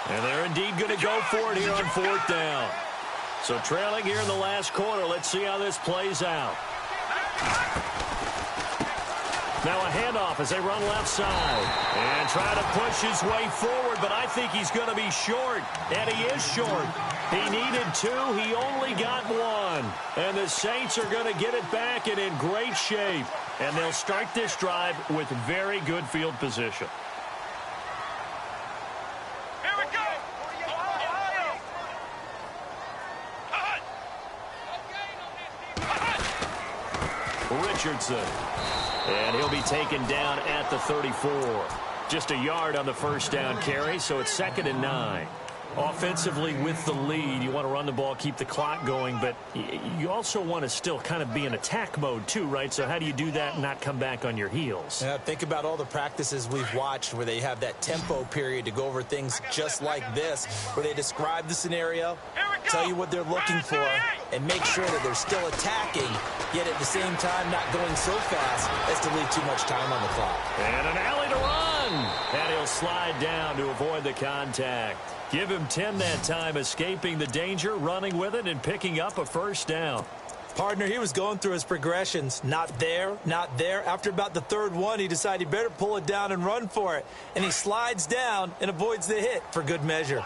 And they're indeed going to go for it here on 4th down. So trailing here in the last quarter. Let's see how this plays out. Now a handoff as they run left side. And try to push his way forward, but I think he's going to be short. And he is short. He needed 2. He only got 1. And the Saints are going to get it back and in great shape. And they'll start this drive with very good field position. Here we go. Richardson. And he'll be taken down at the 34. Just a yard on the first down carry, so it's 2nd and 9. Offensively with the lead, you want to run the ball, keep the clock going, but you also want to still kind of be in attack mode too, right? So how do you do that and not come back on your heels? Yeah, think about all the practices we've watched where they have that tempo period to go over things just like this, where they describe the scenario, tell you what they're looking for, and make sure that they're still attacking, yet at the same time not going so fast as to leave too much time on the clock. And an alley to run. And he'll slide down to avoid the contact. Give him 10 that time, escaping the danger, running with it, and picking up a first down. Partner, he was going through his progressions. Not there, not there. After about the 3rd one, he decided he better pull it down and run for it. And he slides down and avoids the hit for good measure.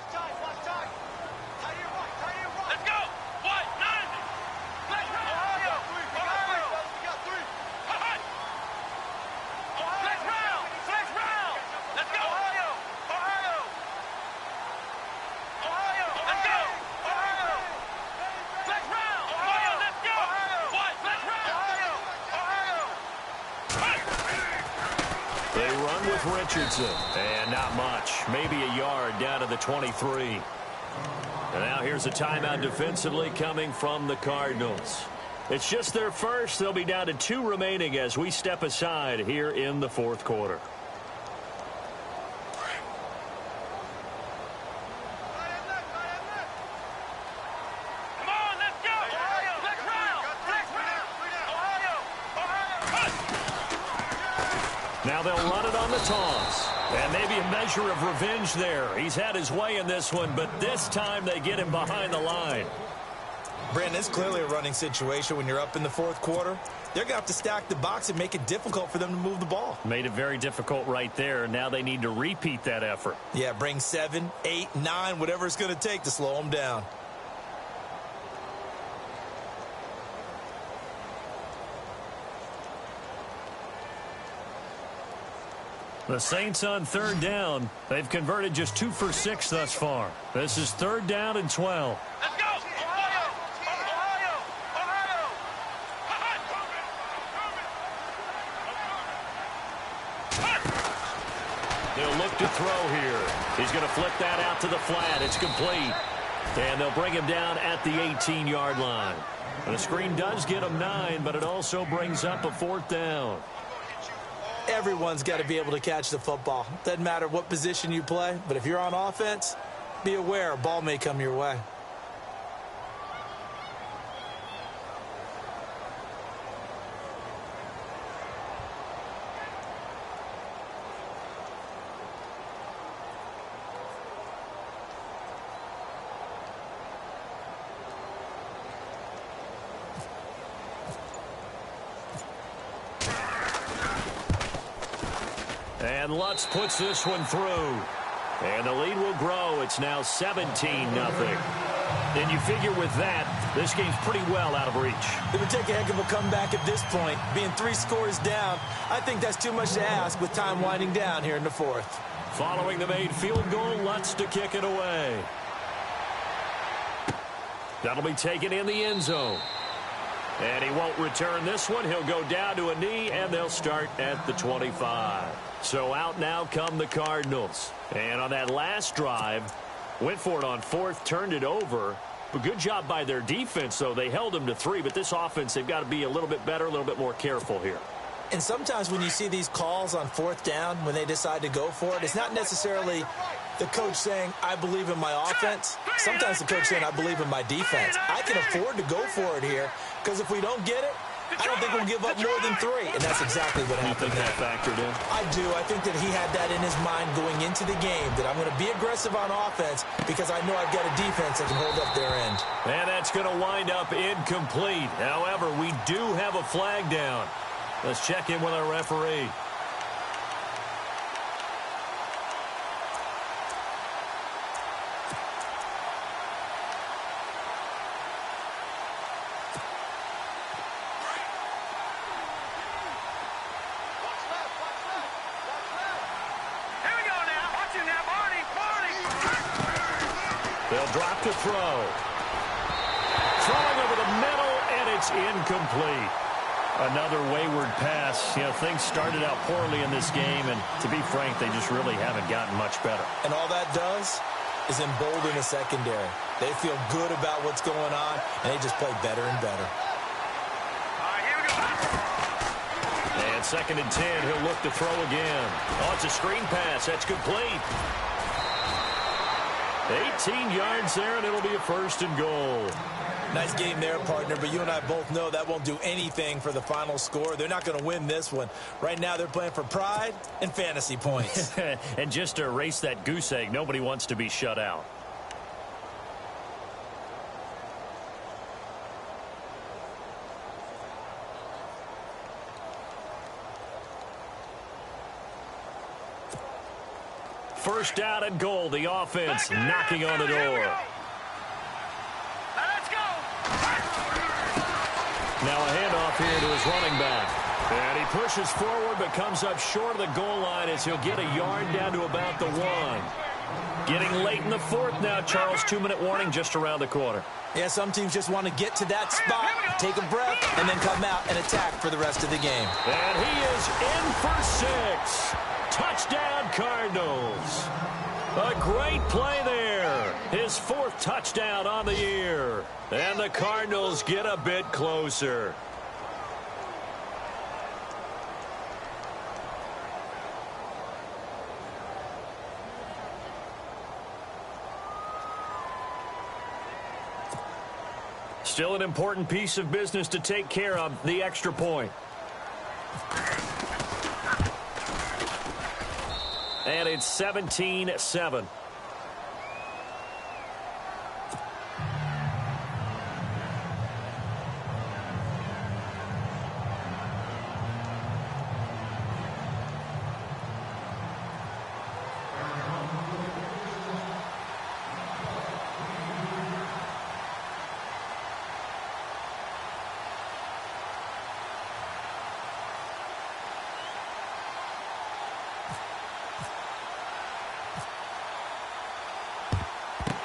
Richardson. And not much. Maybe a yard down to the 23. And now here's a timeout defensively coming from the Cardinals. It's just their first. They'll be down to 2 remaining as we step aside here in the 4th quarter. Now they'll run it on the toss. And maybe a measure of revenge there. He's had his way in this one, but this time they get him behind the line. Brandon, it's clearly a running situation when you're up in the 4th quarter. They're going to have to stack the box and make it difficult for them to move the ball. Made it very difficult right there. Now they need to repeat that effort. Yeah, bring 7, 8, 9, whatever it's going to take to slow them down. The Saints on 3rd down. They've converted just 2 for 6 thus far. This is 3rd down and 12. Let's go! Ohio! Ohio! Ohio! They'll look to throw here. He's going to flip that out to the flat. It's complete. And they'll bring him down at the 18-yard line. The screen does get him 9, but it also brings up a 4th down. Everyone's got to be able to catch the football. Doesn't matter what position you play, but if you're on offense, be aware a ball may come your way. And Lutz puts this one through. And the lead will grow. It's now 17-0. And you figure with that, this game's pretty well out of reach. It would take a heck of a comeback at this point. Being 3 scores down, I think that's too much to ask with time winding down here in the fourth. Following the made field goal, Lutz to kick it away. That'll be taken in the end zone. And he won't return this one. He'll go down to a knee, and they'll start at the 25. So out now come the Cardinals. And on that last drive, went for it on fourth, turned it over. But good job by their defense, though. They held them to 3, but this offense, they've got to be a little bit better, a little bit more careful here. And sometimes when you see these calls on fourth down, when they decide to go for it, it's not necessarily the coach saying, I believe in my offense. Sometimes the coach saying, I believe in my defense. I can afford to go for it here, because if we don't get it, I don't think we'll give up more than 3. And that's exactly what happened. You think that factored in? I do. I think that he had that in his mind going into the game, that I'm going to be aggressive on offense because I know I've got a defense that can hold up their end. And that's going to wind up incomplete. However, we do have a flag down. Let's check in with our referee. They'll drop to throw. Throwing over the middle, and it's incomplete. Another wayward pass. You know, things started out poorly in this game, and to be frank, they just really haven't gotten much better. And all that does is embolden the secondary. They feel good about what's going on, and they just play better and better. All right, here we go. And 2nd and 10, he'll look to throw again. Oh, it's a screen pass. That's complete. 18 yards there, and it'll be a 1st and goal. Nice game there, partner, but you and I both know that won't do anything for the final score. They're not going to win this one. Right now, they're playing for pride and fantasy points. And just to erase that goose egg, nobody wants to be shut out. First down and goal. The offense knocking on the door. Let's go. Now a handoff here to his running back. And he pushes forward but comes up short of the goal line as he'll get a yard down to about the 1. Getting late in the fourth now, Charles. 2-minute warning just around the corner. Yeah, some teams just want to get to that spot, take a breath, and then come out and attack for the rest of the game. And he is in for 6. Touchdown, Cardinals. A great play there. His 4th touchdown on the year. And the Cardinals get a bit closer. Still an important piece of business to take care of, the extra point. And it's 17-7.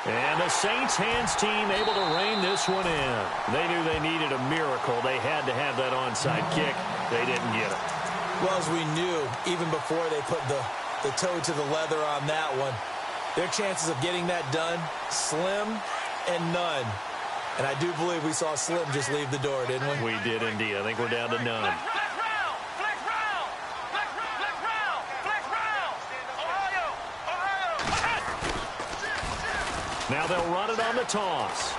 And the Saints hands team able to rein this one in. They knew they needed a miracle. They had to have that onside kick. They didn't get it. Well, as we knew, even before they put the toe to the leather on that one, their chances of getting that done, slim and none. And I do believe we saw Slim just leave the door, didn't we? We did indeed. I think we're down to none. Flex round. Flex round. Flex round. Now they'll run it on the toss.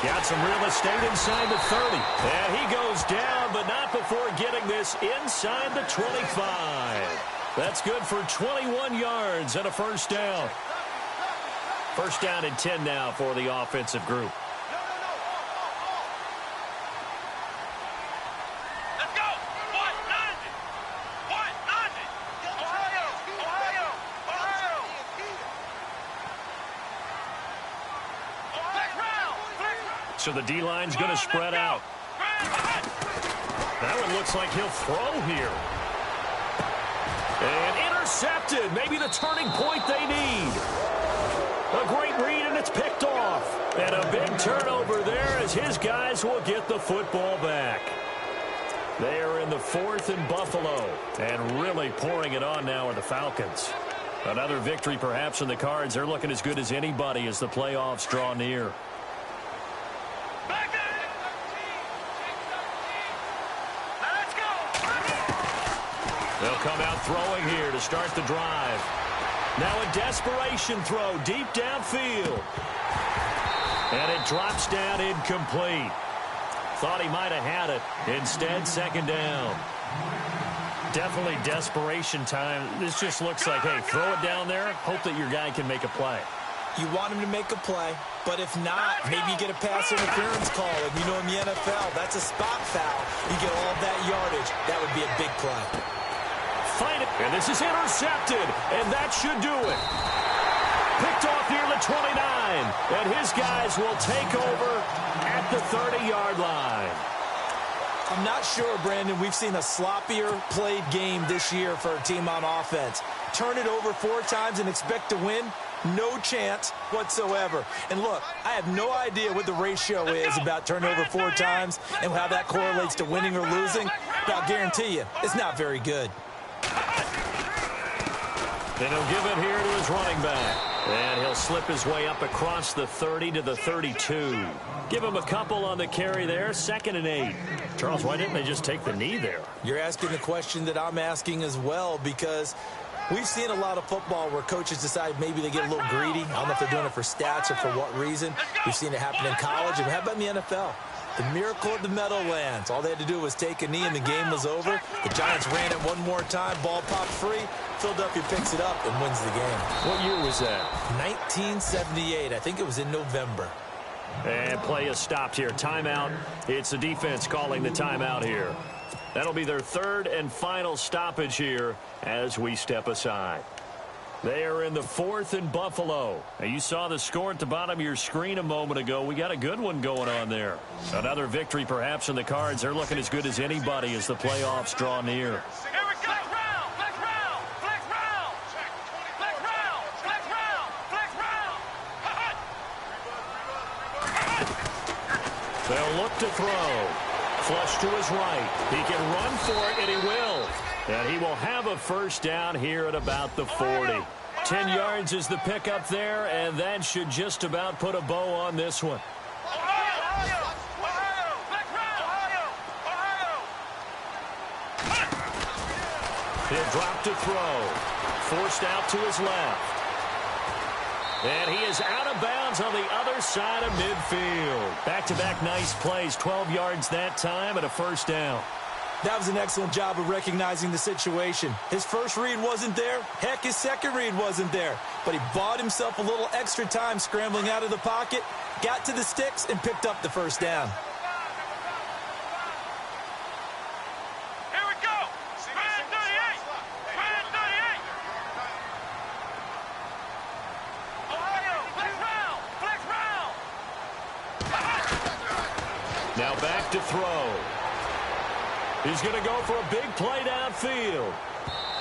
Got some real estate inside the 30. And he goes down, but not before getting this inside the 25. That's good for 21 yards and a first down. First down and 10 now for the offensive group. Let's go. 190. 190. Ohio. Ohio. Ohio. Flex round. Flex round. So the D-line's going to spread out. That one looks like he'll throw here. And intercepted. Maybe the turning point they need. A great read, and it's picked off. And a big turnover there as his guys will get the football back. They are in the 4th and Buffalo. And really pouring it on now are the Falcons. Another victory perhaps in the cards. They're looking as good as anybody as the playoffs draw near. They'll come out throwing here to start the drive. Now a desperation throw deep downfield. And it drops down incomplete. Thought he might have had it. Instead, second down. Definitely desperation time. This just looks like, hey, throw it down there. Hope that your guy can make a play. You want him to make a play, but if not, maybe you get a pass interference call. And you know in the NFL, that's a spot foul. You get all of that yardage. That would be a big play. Find it, and this is intercepted, and that should do it. Picked off near the 29, and his guys will take over at the 30-yard line. I'm not sure, Brandon, we've seen a sloppier played game this year for a team on offense. Turn it over 4 times and expect to win? No chance whatsoever. And look, I have no idea what the ratio is about turnover 4 times and how that correlates to winning or losing, but I'll guarantee you, it's not very good. And he'll give it here to his running back. And he'll slip his way up across the 30 to the 32. Give him a couple on the carry there. 2nd and 8. Charles, why didn't they just take the knee there? You're asking the question that I'm asking as well, because we've seen a lot of football where coaches decide maybe they get a little greedy. I don't know if they're doing it for stats or for what reason. We've seen it happen in college. And how about in the NFL? The miracle of the Meadowlands. All they had to do was take a knee and the game was over. The Giants ran it one more time. Ball popped free. Philadelphia picks it up and wins the game. What year was that? 1978. I think it was in November. And play is stopped here. Timeout. It's the defense calling the timeout here. That'll be their 3rd and final stoppage here as we step aside. They are in the 4th and Buffalo. Now, you saw the score at the bottom of your screen a moment ago. We got a good one going on there. Another victory perhaps in the cards. They're looking as good as anybody as the playoffs draw near. Here we go. Flex round. Flex round. Flex round. Flex round. Flex round. Flex round. They'll look to throw. Flush to his right. He can run for it, and he will. And he will have a first down here at about the 40. 10 yards is the pickup there, and that should just about put a bow on this one. He'll drop to throw. Forced out to his left. And he is out of bounds on the other side of midfield. Back-to-back nice plays. 12 yards that time and a first down. That was an excellent job of recognizing the situation. His first read wasn't there. Heck, his second read wasn't there. But he bought himself a little extra time scrambling out of the pocket, got to the sticks, and picked up the first down. Here we go. Grand 38. Grand 38. Ohio, flex round. Flex round. Now back to throw. He's going to go for a big play downfield.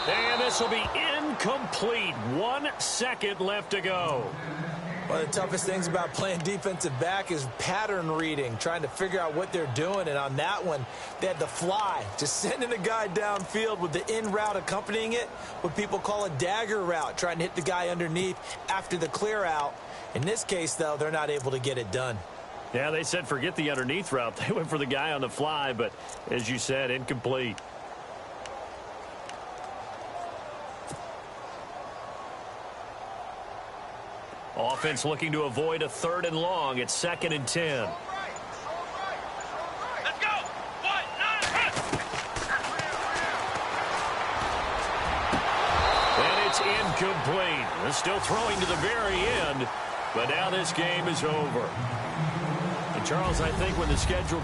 And this will be incomplete. 1 second left to go. One of the toughest things about playing defensive back is pattern reading, trying to figure out what they're doing. And on that one, they had to fly, just sending a guy downfield with the in route accompanying it, what people call a dagger route, trying to hit the guy underneath after the clear out. In this case, though, they're not able to get it done. Yeah, they said forget the underneath route. They went for the guy on the fly, but as you said, incomplete. Offense looking to avoid a 3rd and long. It's 2nd and 10. Let's go. 1, 9, And it's incomplete. They're still throwing to the very end, but now this game is over. And Charles, I think when the schedule